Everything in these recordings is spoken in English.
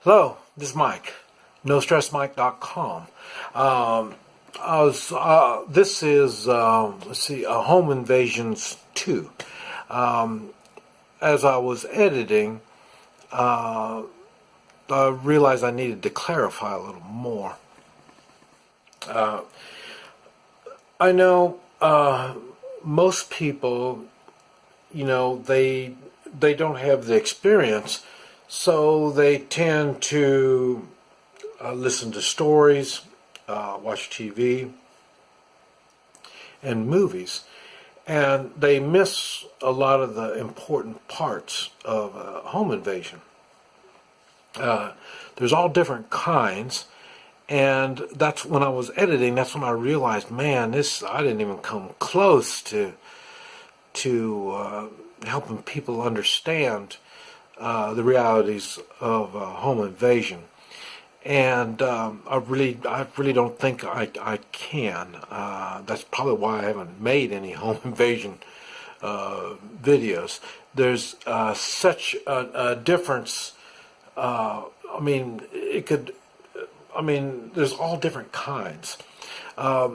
Hello, this is Mike, NoStressMike.com. This is, let's see, Home Invasions 2. As I was editing, I realized I needed to clarify a little more. I know most people, they don't have the experience, so they tend to listen to stories, watch TV, and movies, and they miss a lot of the important parts of a home invasion. There's all different kinds, and that's when I was editing. That's when I realized, man, I didn't even come close to helping people understand the realities of home invasion, and I really don't think I can. That's probably why I haven't made any home invasion videos. There's such a difference. There's all different kinds. At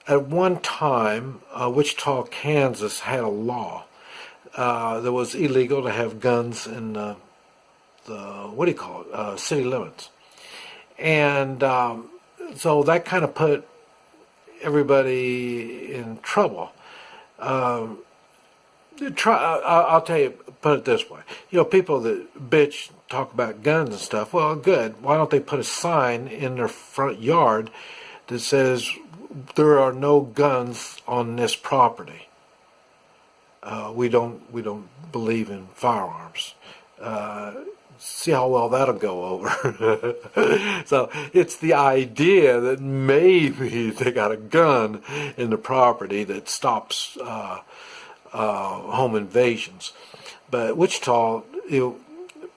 one time, Wichita, Kansas had a law that was illegal to have guns in the city limits. And so that kind of put everybody in trouble. I'll tell you, put it this way. People that bitch, talk about guns and stuff, well, good. Why don't they put a sign in their front yard that says there are no guns on this property? We don't believe in firearms. See how well that'll go over. So it's the idea that maybe they got a gun in the property that stops home invasions. But Wichita, it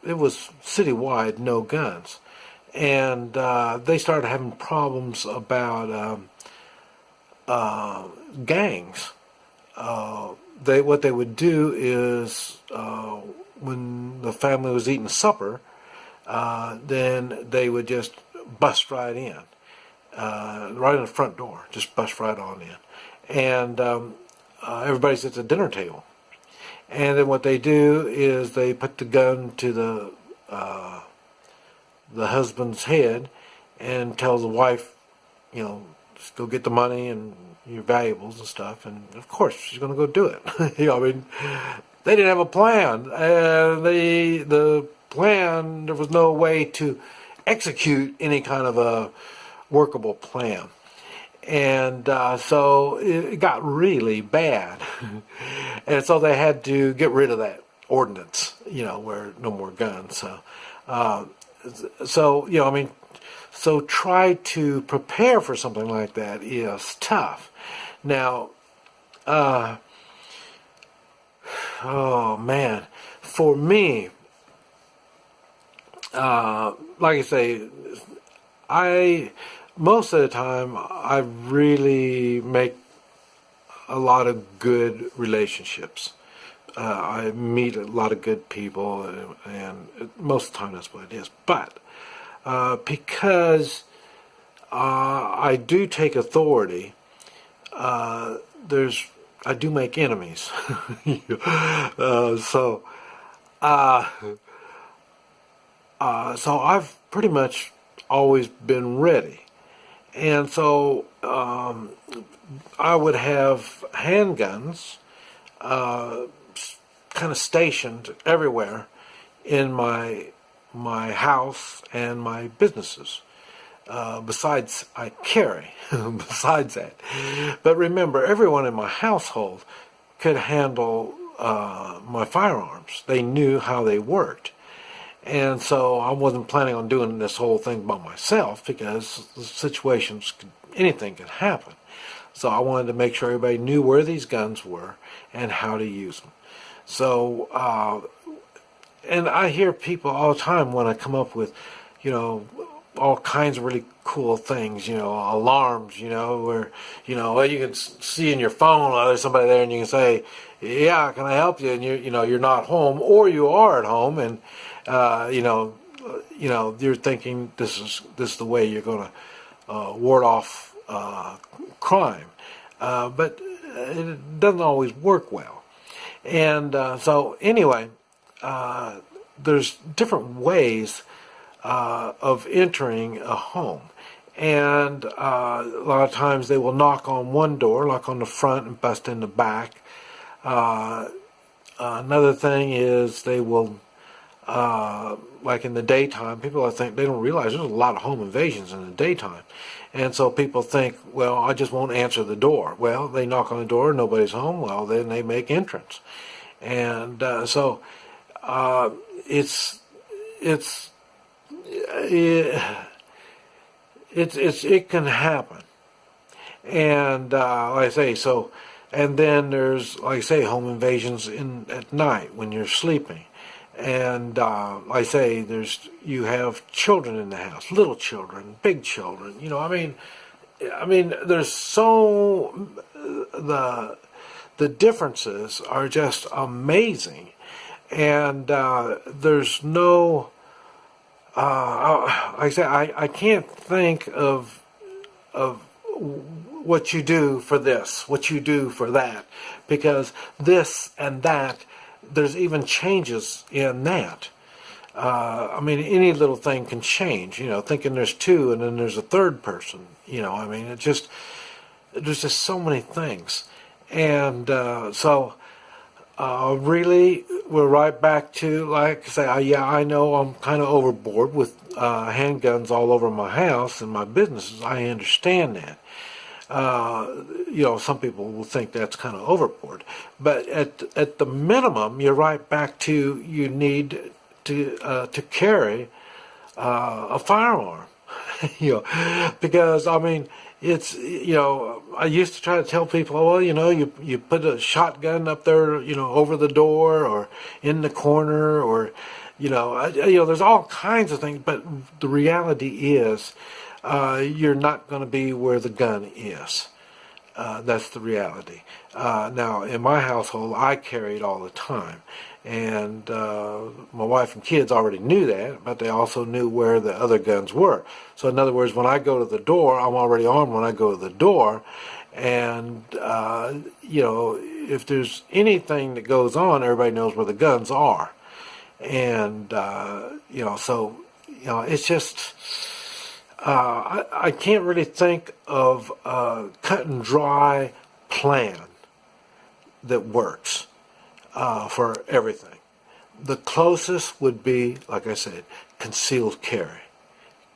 was citywide, no guns, and they started having problems about gangs. What they would do is when the family was eating supper, then they would just bust right in, right in the front door, just bust right on in, and everybody's at the dinner table, and then what they do is they put the gun to the husband's head and tell the wife, just go get the money and your valuables and stuff, and of course she's going to go do it. They didn't have a plan, and the plan, there was no way to execute any kind of a workable plan, and so it got really bad, and so they had to get rid of that ordinance, where no more guns. So try to prepare for something like that is tough. Now, oh man, for me, like I say, most of the time I really make a lot of good relationships. I meet a lot of good people, and most of the time that's what it is. But because I do take authority, I do make enemies. So I've pretty much always been ready, and so I would have handguns kind of stationed everywhere in my house and my businesses. Besides, I carry. Besides that, but remember, everyone in my household could handle my firearms. They knew how they worked, and so I wasn't planning on doing this whole thing by myself because the situations, anything could happen. So I wanted to make sure everybody knew where these guns were and how to use them. So, and I hear people all the time when I come up with, all kinds of really cool things, alarms, where, you can see in your phone, there's somebody there, and you can say, yeah, can I help you? And you're not home, or you are at home, and uh, you know, you're thinking this is the way you're going to ward off crime, but it doesn't always work well. And so anyway, there's different ways of entering a home. And a lot of times they will knock on one door, knock on the front and bust in the back. Another thing is they will, like in the daytime, people I think they don't realize there's a lot of home invasions in the daytime. And so people think, well, I just won't answer the door. Well, they knock on the door, nobody's home. Well, then they make entrance. And so it's it can happen. And like I say, so, and then there's, like I say, home invasions at night when you're sleeping. And like I say, you have children in the house, little children, big children. I mean, there's so the differences are just amazing, and there's no. Like I say, I can't think of what you do for this, what you do for that, because this and that, there's even changes in that. I mean, any little thing can change. Thinking there's two and then there's a third person. I mean, there's just so many things, and so. Really, we're right back to, like I say, yeah, I know I'm kind of overboard with handguns all over my house and my businesses. I understand that. Some people will think that's kind of overboard. But at the minimum, you're right back to you need to carry a firearm. Because, I mean, it's, I used to try to tell people, well, you put a shotgun up there, over the door or in the corner, or, there's all kinds of things, but the reality is, you're not going to be where the gun is. That's the reality. Now, in my household, I carry it all the time. And my wife and kids already knew that, but they also knew where the other guns were. So in other words, when I go to the door, I'm already armed when I go to the door. And, if there's anything that goes on, everybody knows where the guns are. And, it's just... I can't really think of a cut and dry plan that works for everything. The closest would be, like I said, concealed carry.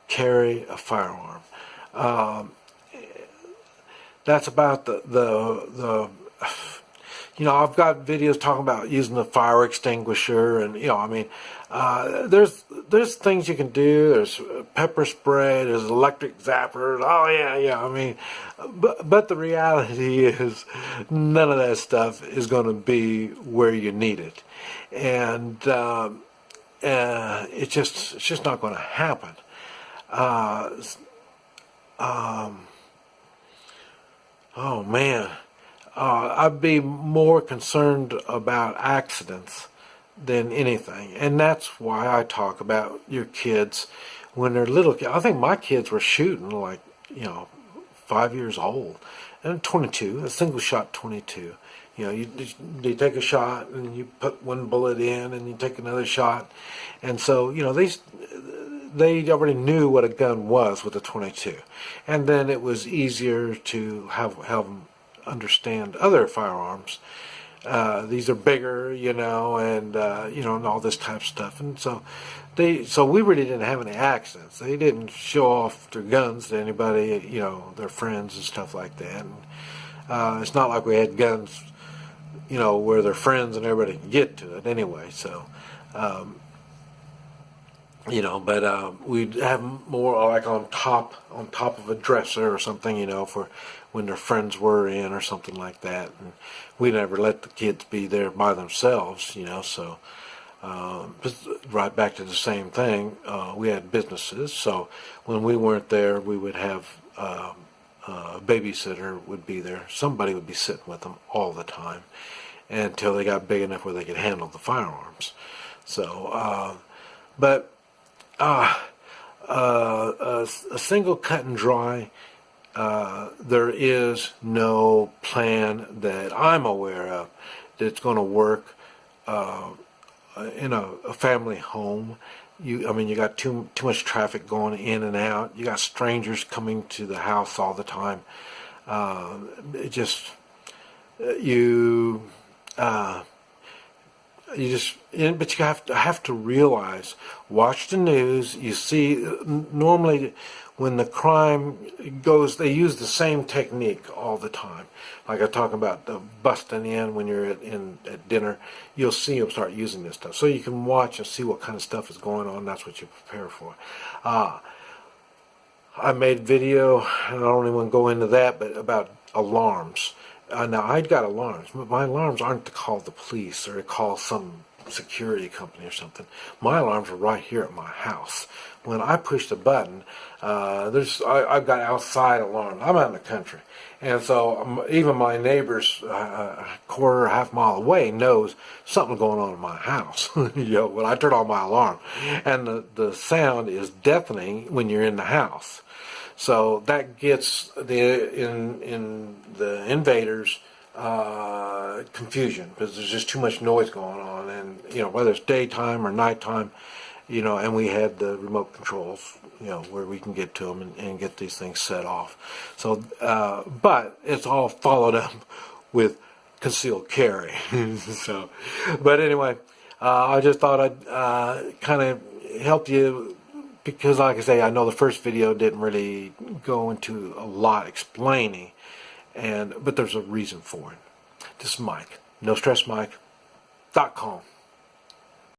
Carry a firearm. That's about the I've got videos talking about using the fire extinguisher, and there's things you can do. There's pepper spray. There's electric zappers. Oh yeah. I mean, but the reality is, none of that stuff is going to be where you need it, and it's just not going to happen. Oh man. I'd be more concerned about accidents than anything. And that's why I talk about your kids when they're little. I think my kids were shooting like, 5 years old. And 22, a single shot 22. You take a shot and you put one bullet in and you take another shot. And so, they already knew what a gun was with a 22. And then it was easier to have them understand other firearms. These are bigger, and and all this type of stuff. And so we really didn't have any accidents. They didn't show off their guns to anybody, their friends and stuff like that. And, it's not like we had guns, where their friends and everybody could get to it anyway. So, but we'd have more like on top of a dresser or something, for when their friends were in or something like that. And we never let the kids be there by themselves, so right back to the same thing. We had businesses, so when we weren't there, we would have a babysitter would be there. Somebody would be sitting with them all the time. until they got big enough where they could handle the firearms. So, but a single cut and dry, there is no plan that I'm aware of that's going to work in a family home. I mean, you got too much traffic going in and out. You got strangers coming to the house all the time. It just you just, but you have to realize, watch the news. You see, normally when the crime goes, they use the same technique all the time. Like I talk about the busting in when you're at dinner, you'll see them start using this stuff. So you can watch and see what kind of stuff is going on. That's what you prepare for. I made video, and I don't even want to go into that, but about alarms. Now, I'd got alarms, but my alarms aren't to call the police or to call some security company or something. My alarms are right here at my house. When I push the button, I've got outside alarms. I'm out in the country. And so even my neighbor's quarter, half mile away knows something's going on in my house. When I turn on my alarm. And the sound is deafening when you're in the house. So that gets the invaders confusion, because there's just too much noise going on, and whether it's daytime or nighttime, and we had the remote controls, where we can get to them and get these things set off. So, but it's all followed up with concealed carry. So, but anyway, I just thought I'd kind of help you. Because, like I say, I know the first video didn't really go into a lot explaining, but there's a reason for it. This is Mike, NoStressMike.com.